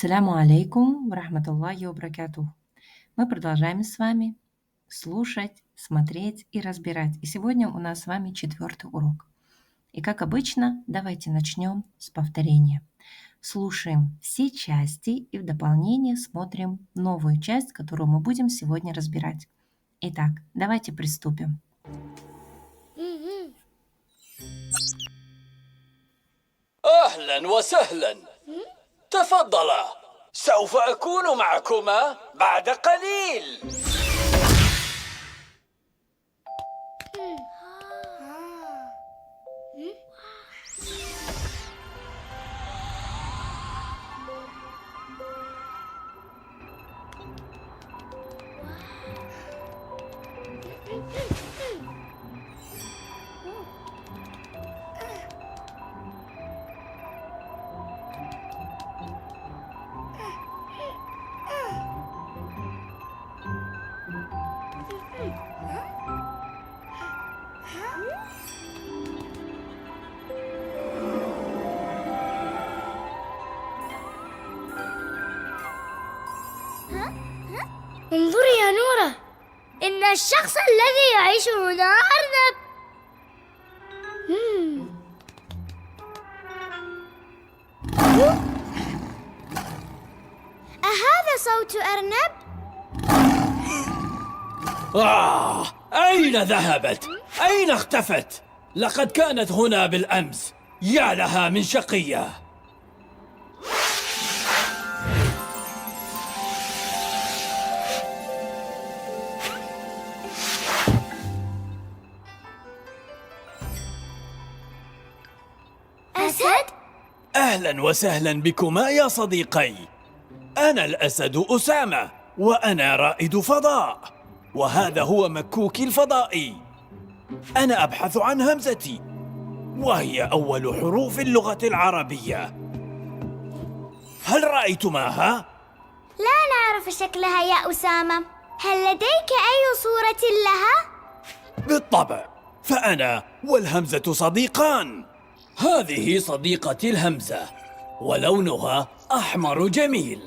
Ассаляму алейкум варахматуллахи вабаракатух. Мы продолжаем с вами слушать, смотреть и разбирать. И сегодня у нас с вами 4-й урок. И как обычно, давайте начнем с повторения. Слушаем все части и в дополнение смотрим новую часть, которую мы будем сегодня разбирать. Итак, давайте приступим. أهلا وسهلا. تفضلا، سوف أكون معكما بعد قليل. انظري يا نورة، إن الشخص الذي يعيش هنا أرنب. أهذا صوت أرنب؟ أين ذهبت؟ أين اختفت؟ لقد كانت هنا بالأمس. يا لها من شقية. أسد؟ أهلا وسهلا بكما يا صديقي. أنا الأسد أسامة، وأنا رائد فضاء، وهذا هو مكوكي الفضائي. أنا أبحث عن همزتي، وهي أول حروف اللغة العربية. هل رأيتماها؟ لا نعرف شكلها يا أسامة. هل لديك أي صورة لها؟ بالطبع، فأنا والهمزة صديقان. هذه صديقتي الهمزة، ولونها أحمر جميل.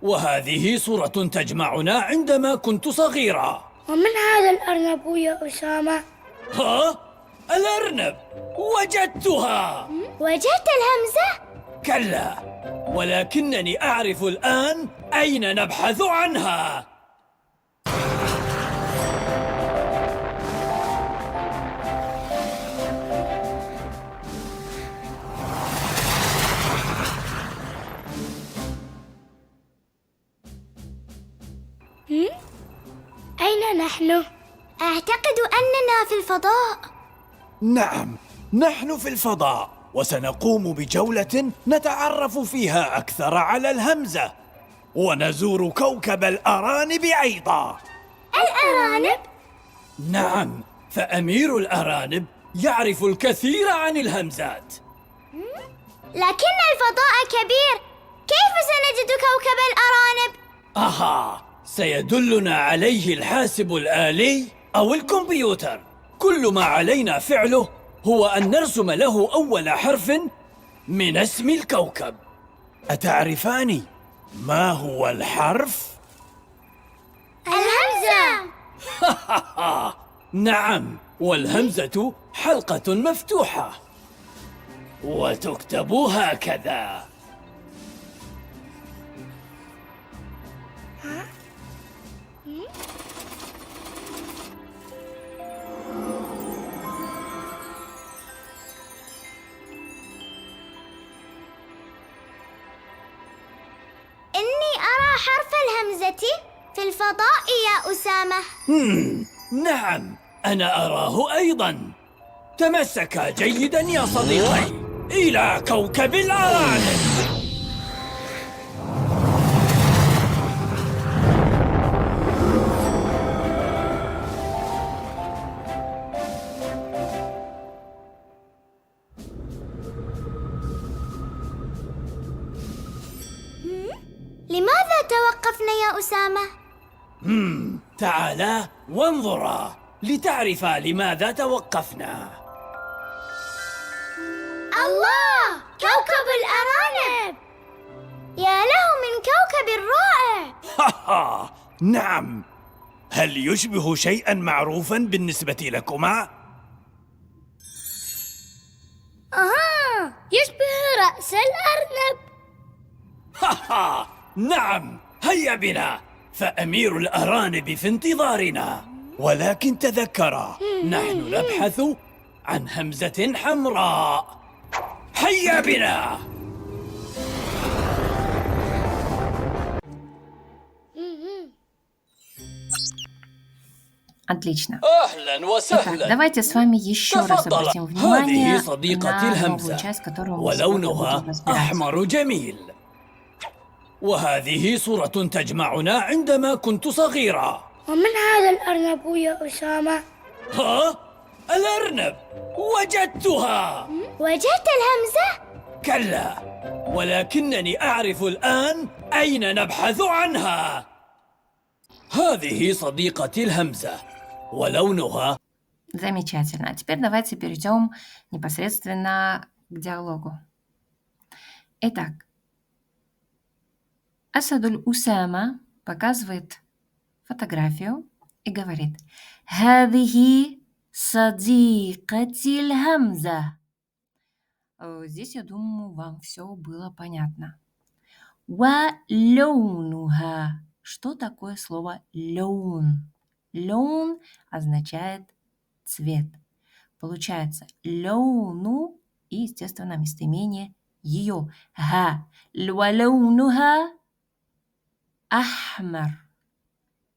وهذه صورة تجمعنا عندما كنت صغيرا. ومن هذا الأرنب يا أسامة؟ ها؟ الأرنب! وجدتها! وجدت الهمزة؟ كلا، ولكنني أعرف الآن أين نبحث عنها. أين نحن؟ أعتقد أننا في الفضاء. نعم، نحن في الفضاء، وسنقوم بجولة نتعرف فيها أكثر على الهمزة، ونزور كوكب الأرانب أيضا. الأرانب؟ نعم، فأمير الأرانب يعرف الكثير عن الهمزات. لكن الفضاء كبير، كيف سنجد كوكب الأرانب؟ أها، سيدلنا عليه الحاسب الآلي أو الكمبيوتر. كل ما علينا فعله هو أن نرسم له أول حرف من اسم الكوكب. أتعرفان ما هو الحرف؟ الهمزة. نعم، والهمزة حلقة مفتوحة، وتكتب هكذا. إني أرى حرف الهمزة في الفضاء يا أسامة. نعم، أنا أراه أيضاً. تمسكا جيداً يا صديقي، إلى كوكب الأرانب. لماذا توقفنا يا أسامة؟ تعالا وانظرا لتعرفا لماذا توقفنا. الله! كوكب الأرانب! نعم. هل يشبه شيئا معروفا بالنسبة لكما؟ يشبه رأس الأرنب. نعم، هيا بنا، فأمير الأرانب في انتظارنا. ولكن تذكرا، نحن نبحث عن همزة حمراء. هيا بنا. Отлично. أهلا Итак, وسهلا. давайте с вами еще раз تفضل. обратим هذه внимание صديقتي на новую الهمزة، часть, которую мы сегодня будем ولونها разбирать. أحمر جميل. وهذه صورة تجمعنا عندما كنت صغيرا. ومن هذا الأرنب يا أسامة؟ ها؟ الأرنب! وجدتها! وجدت الهمزة؟ كلا، ولكنني أعرف الآن أين نبحث عنها. هذه صديقتي الهمزة، ولونها Замечательно. А теперь давайте перейдем непосредственно к диалогу. Итак, Асадуль Усама показывает фотографию и говорит: «Хадихи садикатиль хамза». Здесь, я думаю, вам все было понятно. Ва лоунуха. Что такое слово лоун? Лоун означает цвет. Получается лоуну и, естественно, местоимение ее. Ха. Лоунуха ахмар.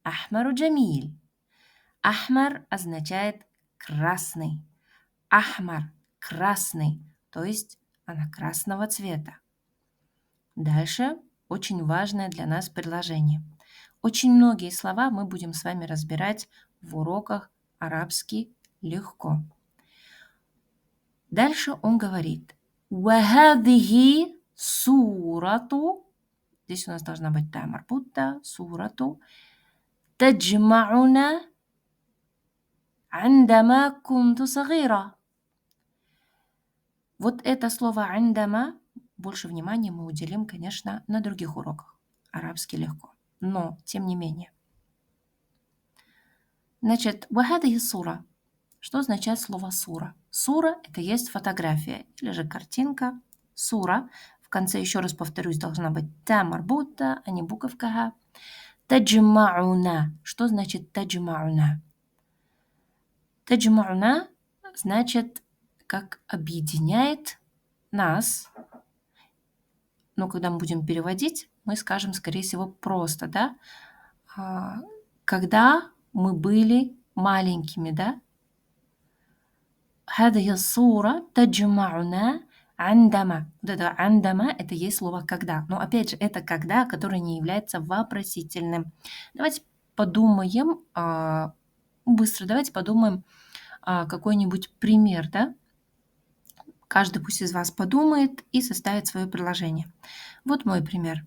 Ахмару джамиль. Ахмар означает красный. Ахмар – красный, то есть она красного цвета. Дальше очень важное для нас предложение. Очень многие слова мы будем с вами разбирать в уроках арабский легко. Дальше он говорит: «Вахадихи сурату». Здесь у нас должна быть та марбута, сурату. «Таджмауна عندما كنت صغيرة». Вот это слово «عندما» больше внимания мы уделим, конечно, на других уроках. Арабский легко. Но, тем не менее. Значит, «вахадихи сура». Что означает слово «сура»? Сура – это есть фотография или же картинка. Сура. В конце, еще раз повторюсь, должна быть та марбута, а не буковка «ха». Таджмауна. Что значит таджмауна? Таджмауна значит, как объединяет нас. Но когда мы будем переводить, мы скажем, скорее всего, просто, да? Когда мы были маленькими, да? هذه الصورة تجمعنا عندما. Вот это عندما – это есть слово «когда». Но опять же, это «когда», которое не является вопросительным. Давайте подумаем, быстро давайте подумаем какой-нибудь пример, да? Каждый пусть из вас подумает и составит свое предложение. Вот мой пример.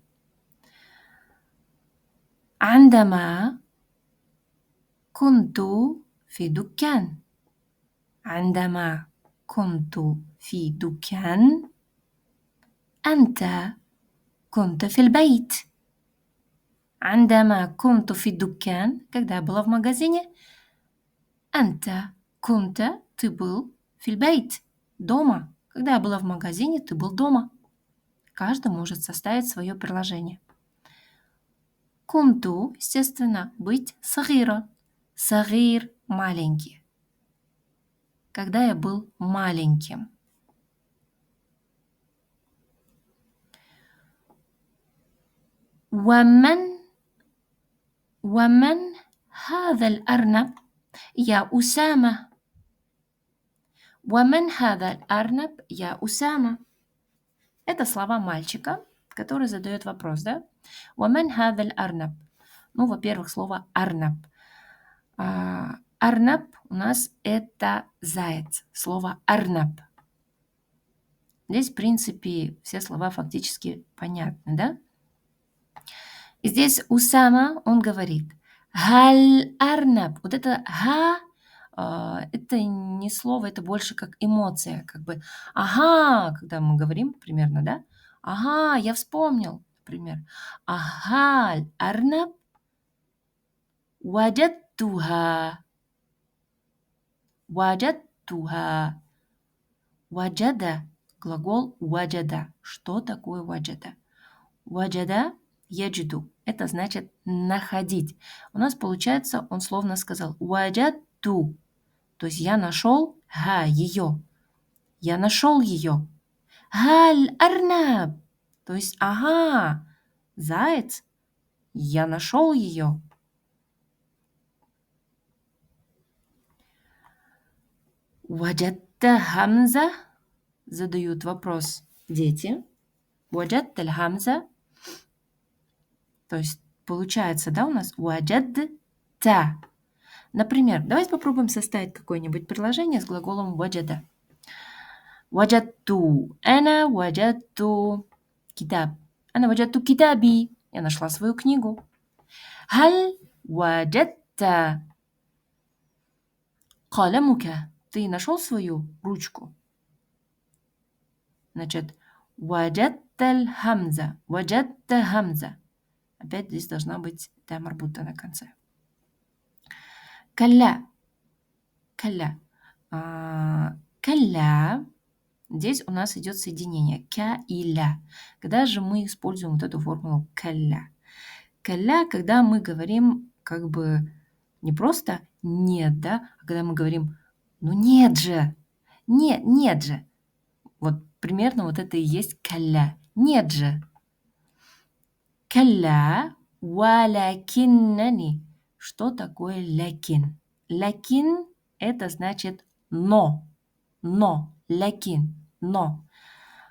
عندما كنت في دكان. عندما كنت في دكان أنت كنت في البيت. عندما كنت في الدكان, когда я была в магазине, أنت كنت, ты был, في البيت, дома. Когда я была в магазине, ты был дома. Каждый может составить свое предложение. Кунту, естественно, быть сагира. Сагир – маленький. Когда я был маленьким. ومن هذا الأرنب يا أسامة. ومن هذا الأرنب يا أسامة. Это слова мальчика, который задает вопрос, да? ومن هذا الأرنب. Ну, во-первых, слово «арнаб». Арнаб у нас это заяц. Слово «арнаб». Здесь, в принципе, все слова фактически понятны, да? И здесь Усама, он говорит «Халь арнаб». Вот это «ха» это не слово, это больше как эмоция. Как бы «ага», когда мы говорим примерно, да? «Ага, я вспомнил». Пример. Ахаль арнаб ваджадтуха. Ваджадтуха. Ваджада. Глагол ваджада. Что такое ваджада? Ваджада яджиду. Это значит находить. У нас получается, он словно сказал ваджадту. То есть я нашел ее. Я нашел ее. Халь арнаб. То есть, ага, заяц. Я нашел ее. Ваджадта хамза. Задают вопрос дети. Ваджадта хамза. То есть получается, да, у нас ваджадта. Например, давайте попробуем составить какое-нибудь предложение с глаголом ваджада. Ваджадту. Ана ваджадту китаб. Ана ваджадту китаби. Я нашла свою книгу. Халь ваджадта каламука. Ты нашел свою ручку? Значит, ваджадта хамза. Ваджадта хамза. Опять здесь должна быть та марбута на конце. Калля. Калля. Калля. Здесь у нас идет соединение ка и ля. Когда же мы используем вот эту формулу калля? Калля, когда мы говорим как бы не просто нет, да, а когда мы говорим ну нет же, нет же. Вот примерно вот это и есть калля. Нет же. Калля валякиннани. Что такое лякин? Лякин – это значит но. Но. Лякин. Но.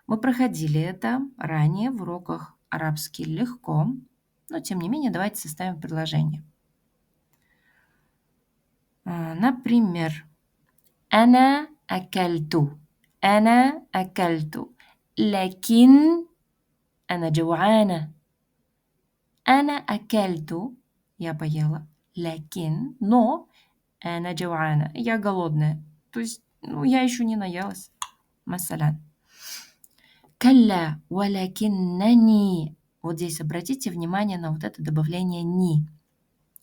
Мы проходили это ранее в уроках арабский легко, но тем не менее давайте составим предложение. Например, أنا أكلت. أنا أكلت. لكن أنا جوعانة. أنا أكلت. Я поела. لكن, но أنا جوعانة. Я голодная. То есть, я еще не наелась. Масалян. Калля валякиннани. Вот здесь обратите внимание на вот это добавление ни.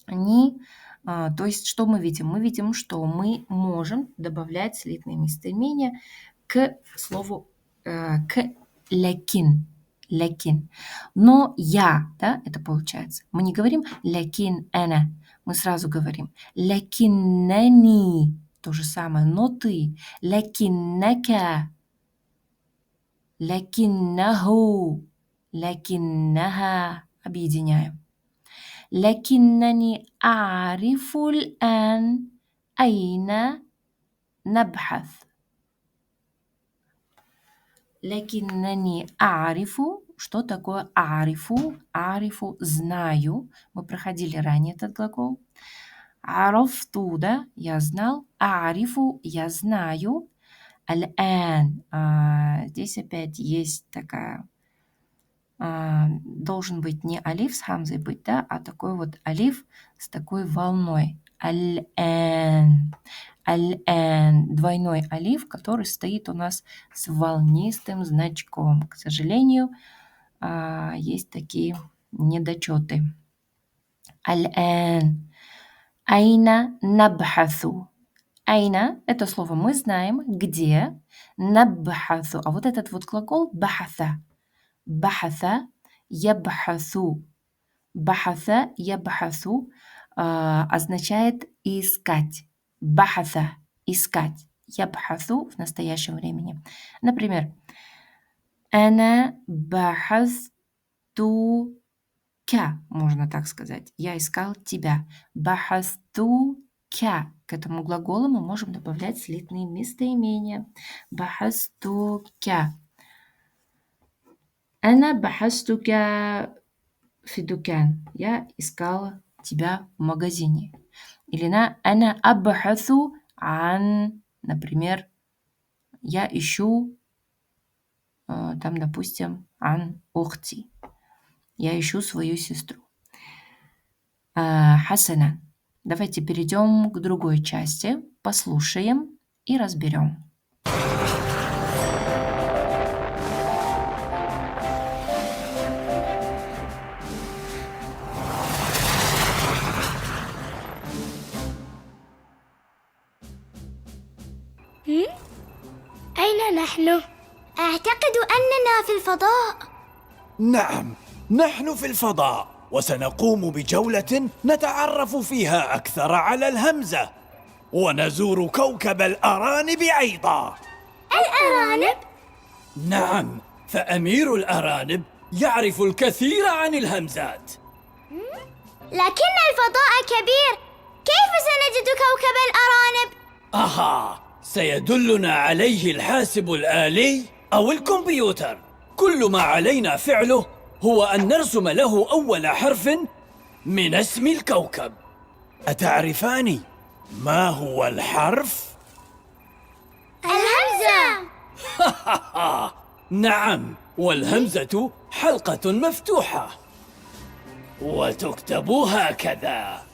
Ни, то есть что мы видим? Мы видим, что мы можем добавлять слитные местоимения к слову, к лякин. Лякин. Но я, да, это получается. Мы не говорим лякин эна. Мы сразу говорим лякиннани. То же самое, но ты. Лякиннака. Лякиннаху. Лякиннаха. Объединяем. لكنني أعرف الآن أين نبحث. لكنني أعرف. Что такое أعرف? أعرف знаю. Мы проходили ранее этот глагол. عرفت, да, я знал. أعرف, я знаю. الآن. Здесь опять есть такая... должен быть не алиф с хамзой быть, да, а такой вот алиф с такой волной. Аль-эн. Аль-эн. Двойной алиф, который стоит у нас с волнистым значком. К сожалению, есть такие недочеты. Аль-эн. Айна набхасу. Айна – это слово мы знаем, где. Набхасу. А вот этот вот глагол бахаса. Бахаса ябхасу. Бахаса ябхасу означает искать. Бахаса – искать. Ябхасу в настоящем времени. Например, ана бахасту ка, можно так сказать. Я искал тебя. Бахасту ка. К этому глаголу мы можем добавлять слитные местоимения. Бахасту ка. أنا بحثتك في الدكان. Я искала тебя в магазине. Или أنا أبحث عن, например, я ищу, там, допустим, عن أختي. Я ищу свою сестру. حسنا. Давайте перейдем к другой части, послушаем и разберем. نحن؟ أعتقد أننا في الفضاء. نعم، نحن في الفضاء، وسنقوم بجولة نتعرف فيها أكثر على الهمزة، ونزور كوكب الأرانب أيضا. الأرانب؟ نعم، فأمير الأرانب يعرف الكثير عن الهمزات. لكن الفضاء كبير، كيف سنجد كوكب الأرانب؟ أها، سيدلنا عليه الحاسب الآلي أو الكمبيوتر. كل ما علينا فعله هو أن نرسم له أول حرف من اسم الكوكب. أتعرفان ما هو الحرف؟ الهمزة. نعم، والهمزة حلقة مفتوحة وتكتب هكذا.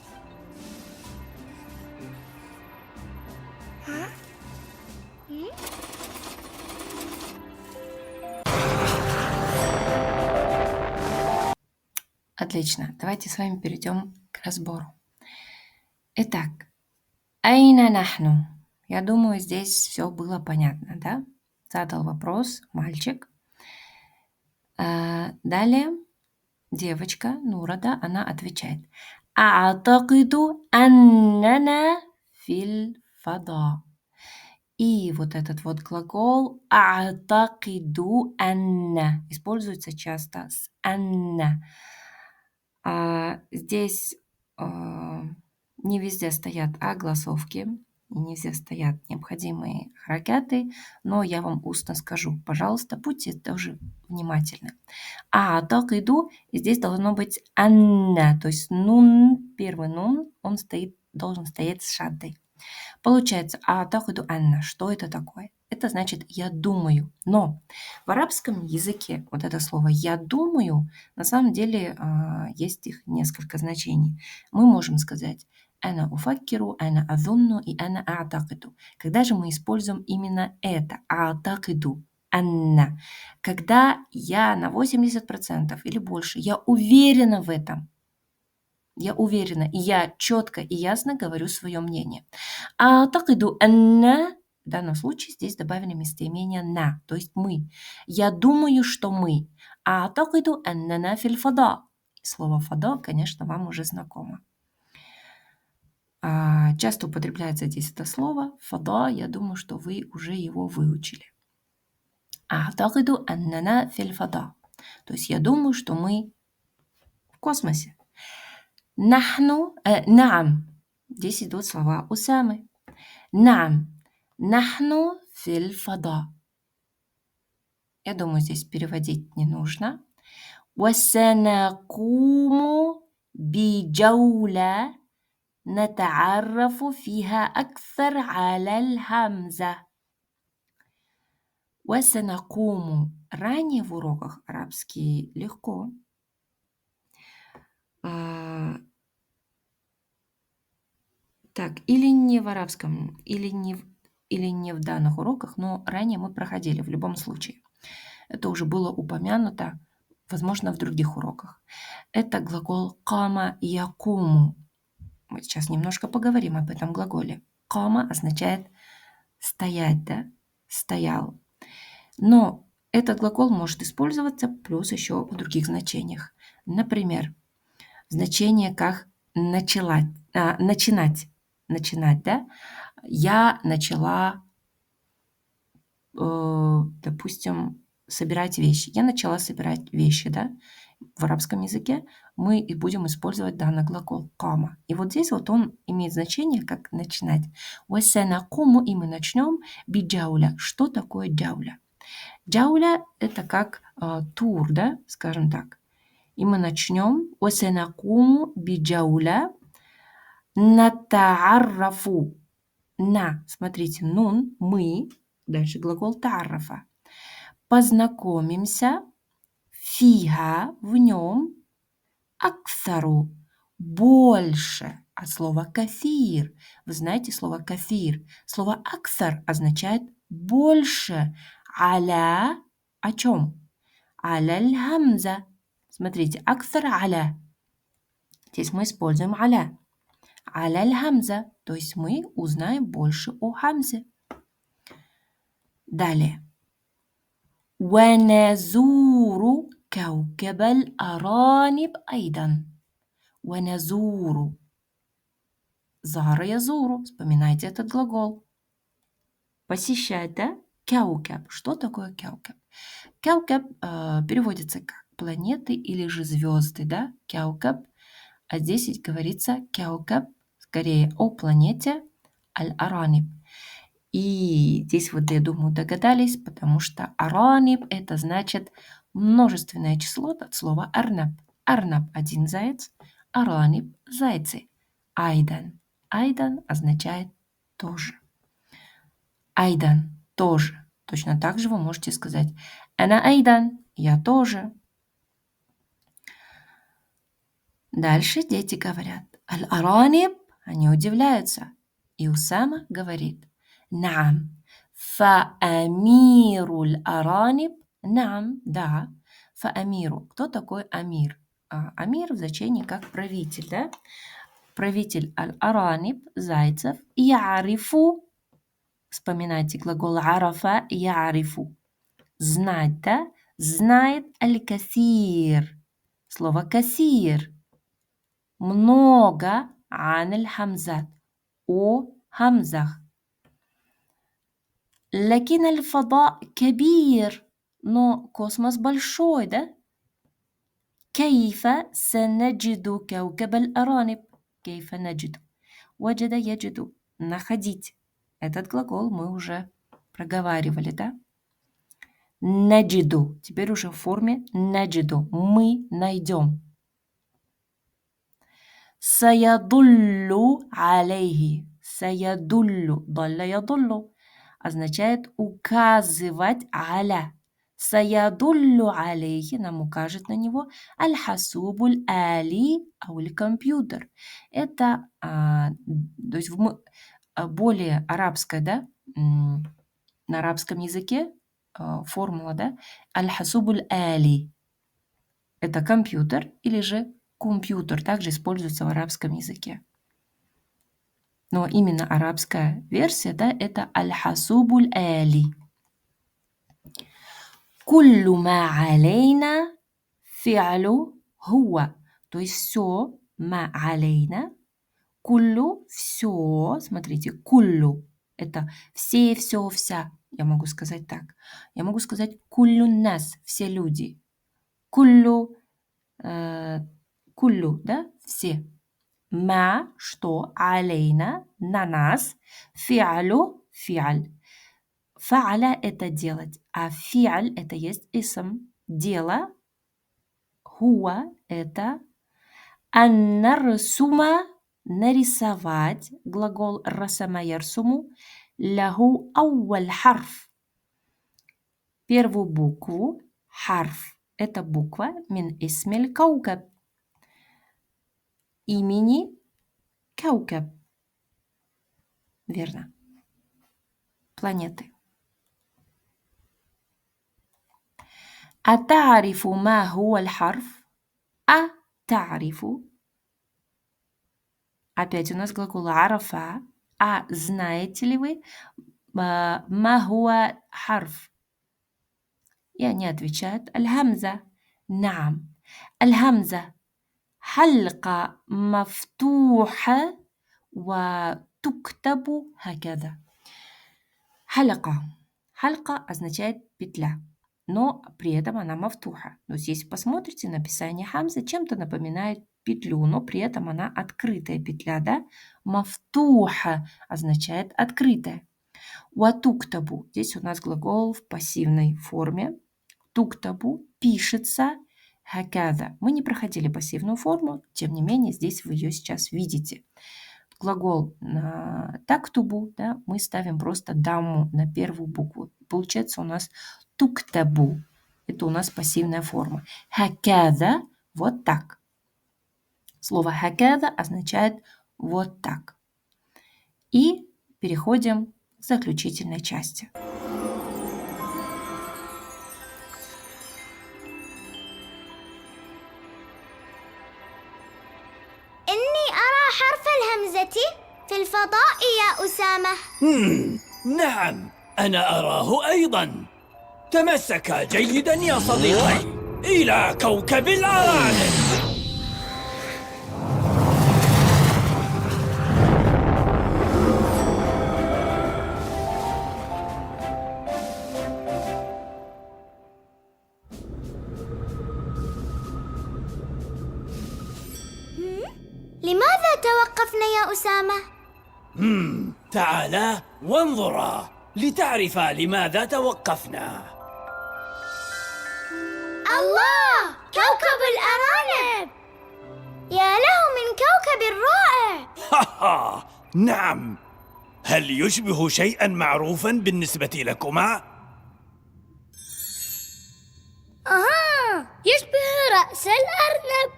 Отлично. Давайте с вами перейдем к разбору. Итак, айна нахну. Я думаю, здесь все было понятно, да? Задал вопрос мальчик. Далее девочка Нурада, она отвечает. А'такиду аннана фил фада. И вот этот вот глагол а'такиду анна используется часто с анна. Здесь не везде стоят огласовки, не везде стоят необходимые харакяты, но я вам устно скажу. Пожалуйста, будьте тоже внимательны. А'такиду, и здесь должно быть анна, то есть нун, первый нун, он должен стоять с шаддой. Получается, а'такиду анна. Что это такое? Это значит «я думаю». Но в арабском языке вот это слово «я думаю» на самом деле есть их несколько значений. Мы можем сказать «ана уфаккиру», «ана азунну» и «ана а'такиду». Когда же мы используем именно это «а'такиду», «анна»? Когда я на 80% или больше, я уверена в этом. Я уверена, и я четко и ясно говорю свое мнение. А'такиду анна, в данном случае здесь добавили местоимение на, то есть мы. Я думаю, что мы. А'такиду аннана фил фада. Слово фада, конечно, вам уже знакомо. Часто употребляется здесь это слово. Фада, я думаю, что вы уже его выучили. А'такиду аннана фил фада. То есть я думаю, что мы в космосе. Нахну, наам. Здесь идут слова Усамы. Наам. Нахну фил фада. Я думаю, здесь переводить не нужно. وسنقوم بجولة نتعرف فيها أكثر على الهمزة. وسنقوم. Ранее в уроках арабский легко. Так, или не в арабском, или не в данных уроках, но ранее мы проходили в любом случае. Это уже было упомянуто, возможно, в других уроках. Это глагол «кама якуму». Мы сейчас немножко поговорим об этом глаголе. «Кама» означает «стоять», да? «Стоял». Но этот глагол может использоваться плюс еще в других значениях. Например, значение как начинать, да? Я начала, допустим, собирать вещи. Я начала собирать вещи, да? В арабском языке мы и будем использовать данный глагол «кама». И вот здесь вот он имеет значение как начинать. «Васанакуму» и мы начнем биджауля. Что такое джауля? Джауля – это как тур, да, скажем так. И мы начнем «Васанакуму биджауля натааррафу». На, смотрите, нун, мы, дальше глагол тааррафа. Познакомимся, фиха, в нем, аксару, больше, от слова кафир. Вы знаете слово кафир. Слово аксар означает больше. Аля, о чем? Аля хамза. Смотрите, аксар аля. Здесь мы используем аля. Аля хамза, то есть мы узнаем больше о хамзе. Далее. ونزور كوكب الأرانب أيضا. ونزور. زار يزور. Вспоминайте этот глагол. Посещать, да? Каукаб. Что такое каукаб? Каукаб переводится как планеты или же звезды, да? Каукаб. А здесь ведь говорится каукаб, скорее о планете Аль-Араниб. И здесь вот, я думаю, догадались, потому что Араниб это значит множественное число от слова арнаб. Арнаб – один заяц, Араниб – зайцы. Айдан. Айдан означает тоже. Айдан – тоже. Точно так же вы можете сказать «Ана айдан» – «я тоже». Дальше дети говорят «Аль-Араниб», они удивляются. И Усама говорит «Наам, фаамиру аль-Араниб». Наам, да, фаамиру. Кто такой амир? Амир в значении как правитель, да? Правитель аль-Араниб, зайцев, ярифу. Вспоминайте глагол арафа, ярифу. Знать, да? Знает аль-касир. Слово касир. Много عن الحمزات о хамзах. لكن الفضاء كبير. Но космос большой, да? كيف سنجد كوكب الأرانب؟ كيف نجد؟ وجد يجد. Находить. Этот глагол мы уже проговаривали, да? Наджиду. Теперь уже в форме наджиду. Мы найдем. Саядуллу алейхи. Саядуллу. Далля ядуллу. Означает указывать аля. Саядуллу алейхи. Нам укажет на него аль-хасубуль али ауль компьютер. Это то есть более арабская, да? На арабском языке формула, да? Аль-хасубуль али. Это компьютер или же компьютер. Также используется в арабском языке. Но именно арабская версия, да, это аль-хасубуль али. Куллу ма алейна фи'лу хуа. То есть все ма алейна. Куллу все. Смотрите, куллу. Это все, вся. Я могу сказать так. Я могу сказать куллу нас, все люди. Куллу, куллу, да, все. Ма, что, алейна, на нас, фи'алу, фи'аль. Фа'аля – это делать, а фи'аль – это есть исм, дело. Хуа – это аннарсума, нарисовать, глагол расама ярсуму, лаху ауаль харф. Первую букву, харф – это буква мин исмиль каукаб. Имени каукаб. Верно. Планеты. Атарифу ма хуа аль-харф? Атарифу. Опять у нас глагол арафа. А знаете ли вы ма хуа харф? И они отвечают аль-хамза. Наам. Аль-хамза. حلقة مفتوحة وتكتب هكذا. حلقة. Халька означает петля, но при этом она мафтуха. То есть, если посмотрите, написание хамзы чем-то напоминает петлю, но при этом она открытая петля, да? Мафтуха означает открытая. Ватуктабу. Здесь у нас глагол в пассивной форме. Туктабу пишется хакада. Мы не проходили пассивную форму, тем не менее, здесь вы ее сейчас видите. Глагол на тактубу, да, мы ставим просто даму на первую букву. Получается у нас туктабу. Это у нас пассивная форма. Хакада – вот так. Слово хакада означает вот так. И переходим к заключительной части. حرف الهمزة في الفضاء يا أسامة. نعم، أنا أراه أيضا. تمسكا جيدا يا صديقي إلى كوكب الأرانب. لماذا توقفنا يا أسامة؟ تعالا وانظرا لتعرفا لماذا توقفنا. الله! كوكب الأرانب! يا له من كوكب رائع! نعم، هل يشبه شيئا معروفا بالنسبة لكما؟ يشبه رأس الأرنب.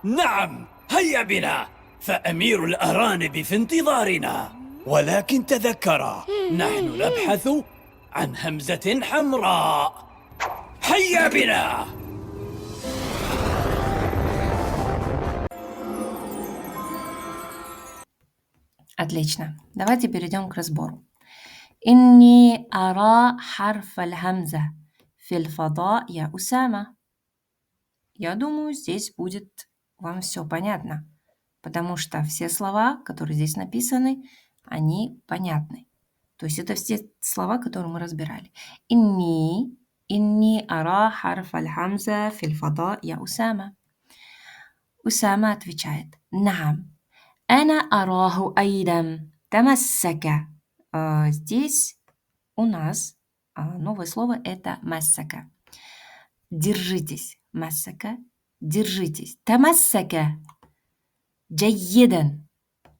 نعم، هيا بنا، فأمير الأرانب في انتظارنا. ولكن تذكرا، نحن نبحث عن همزة حمراء. هيا بنا. Отлично. Давайте перейдем к разбору. إني أرى حرف الهمزة في الفضاء يا أسامة. Я думаю, здесь будет вам все понятно, потому что все слова, которые здесь написаны, они понятны. То есть это все слова, которые мы разбирали. إني أرى حرف الهمزة في الفضاء يا أسامة. أسامة отвечает: نعم, أنا أراه أيضا. تمسك. Здесь у нас новое слово – это массака. Держитесь. Массака. Держитесь. Тамассака. Джайедан.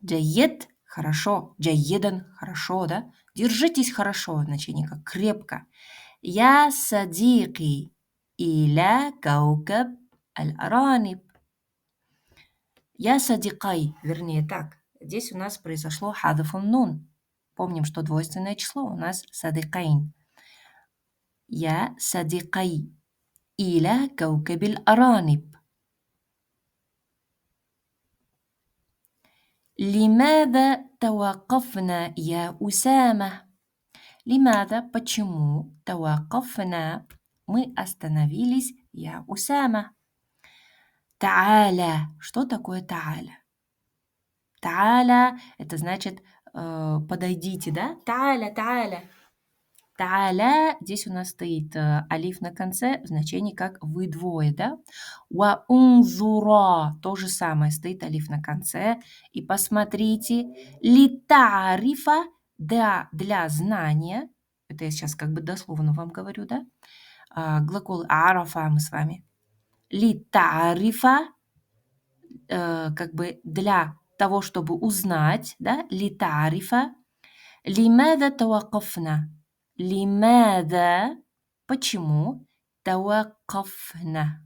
Джайед – хорошо. Джайедан – хорошо, да? Держитесь хорошо, значение как крепко. Я садики иля каукаб аль-араниб. Я садикай, вернее так. Здесь у нас произошло хадафун нун. Помним, что двойственное число у нас садикайн. Я садикай иля каукаб аль-араниб. لماذا توقفنا يا أسامة؟ لماذا? Почему? توقفنا. Мы остановились, я Усама. Та'аля. Что такое та'аля? Та'аля – это значит подойдите, да? Та'аля, та'аля. Та'аля, здесь у нас стоит алиф на конце, в значении как вы двое, да? Ва унзура, то же самое, стоит алиф на конце. И посмотрите, ли та'рифа, для знания, это я сейчас как бы дословно вам говорю, да? Глагол арафа мы с вами. Ли та'рифа, как бы для того, чтобы узнать, да? Ли та'рифа. Лимада тавакафна. Лимада. Почему? Тавакафна.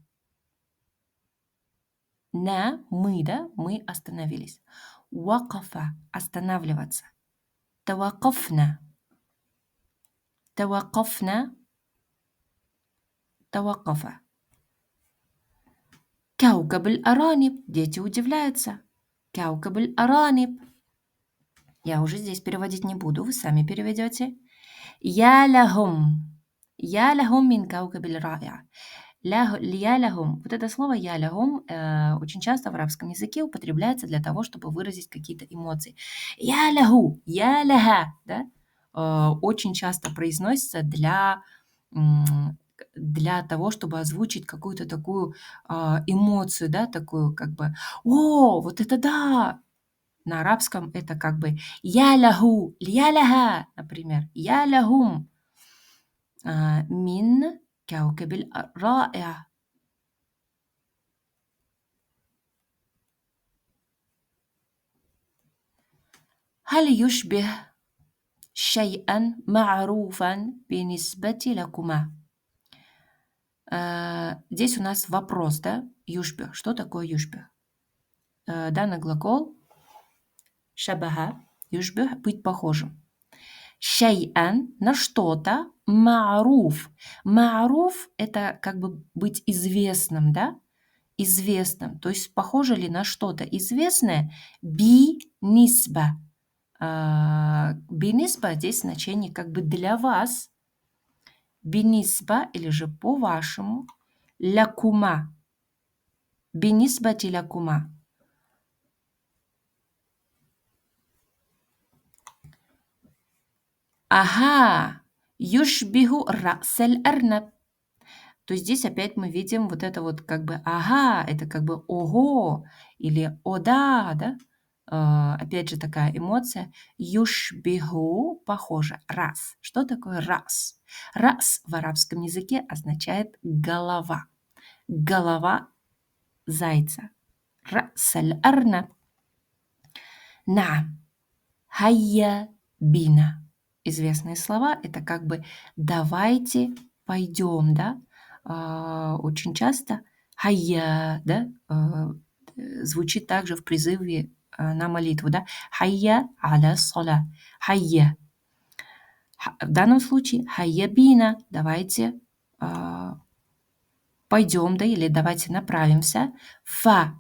На мы, да? Мы остановились. Вакафа. Останавливаться. Тавакафна. Тавакафна. Тавакафа. Каукаб аль-араниб. Дети удивляются. Каукаб аль-араниб. Я уже здесь переводить не буду, вы сами переведете. Я лахум. Я лахум мин каукаб аль-ра'я. Я лахум. Вот это слово я лахум очень часто в арабском языке употребляется для того, чтобы выразить какие-то эмоции. Я лаху, я лаха. Да? Очень часто произносится для того, чтобы озвучить какую-то такую эмоцию, да, такую как бы «О, вот это да!» На арабском это как бы «Я лаху», «Я лаха», например, «Я лахум» мин каукабиль ра'я. هل يشبه شيئا معروفا بالنسبة لكما? Здесь у нас вопрос, да? Юшбих. Что такое юшбих? Данный глагол шабаха, юшбих, быть похожим. Шай'ан на что-то, ма'руф. Ма'руф – это как бы быть известным, да? Известным. То есть похоже ли на что-то известное? Би-нисба. Би-нисба здесь значение как бы для вас, бинисба или же по-вашему, лякума. Бинисбати лякума. Ага, юшбиху расаль арнаб. То есть здесь опять мы видим вот это вот как бы ага, это как бы ого или о да? Опять же такая эмоция. Юшбиху похоже. Раз. Что такое раз? Раз в арабском языке означает голова. Голова зайца. Расаль арнаб. Наам. Хайя бина. Известные слова. Это как бы давайте пойдем, да? Очень часто хайя, да, звучит также в призыве на молитву, да? Хайя аля соля. Хайя. В данном случае хайя бина. Давайте пойдем, да, или давайте направимся. Фа.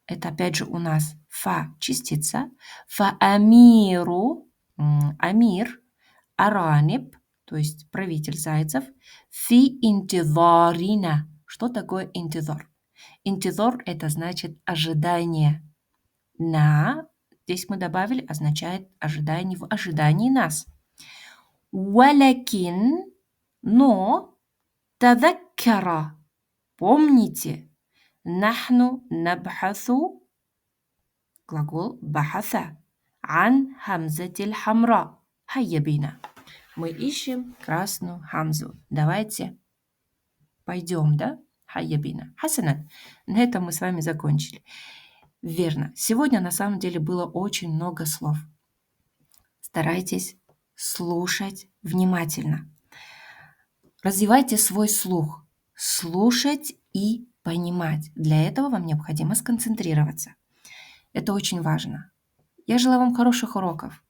Это опять же у нас фа частица. Фа амиру. Амир. Араниб, то есть правитель зайцев. Фи интизарина. Что такое интизар? Интизар – это значит ожидание. На, здесь мы добавили, означает ожидание в ожидании нас. Валякин, но, тадаккара, помните, нахну набхасу, глагол бахаса, ан хамзатиль хамра. Хайя бина. Мы ищем красную хамзу. Давайте пойдем, да? Хайя бина. Хасанат. На этом мы с вами закончили. Верно. Сегодня на самом деле было очень много слов. Старайтесь слушать внимательно. Развивайте свой слух. Слушать и понимать. Для этого вам необходимо сконцентрироваться. Это очень важно. Я желаю вам хороших уроков.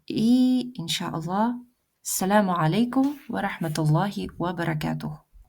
И, иншаллах, ассаламу алейкум ва рахматуллахи ва баракатух.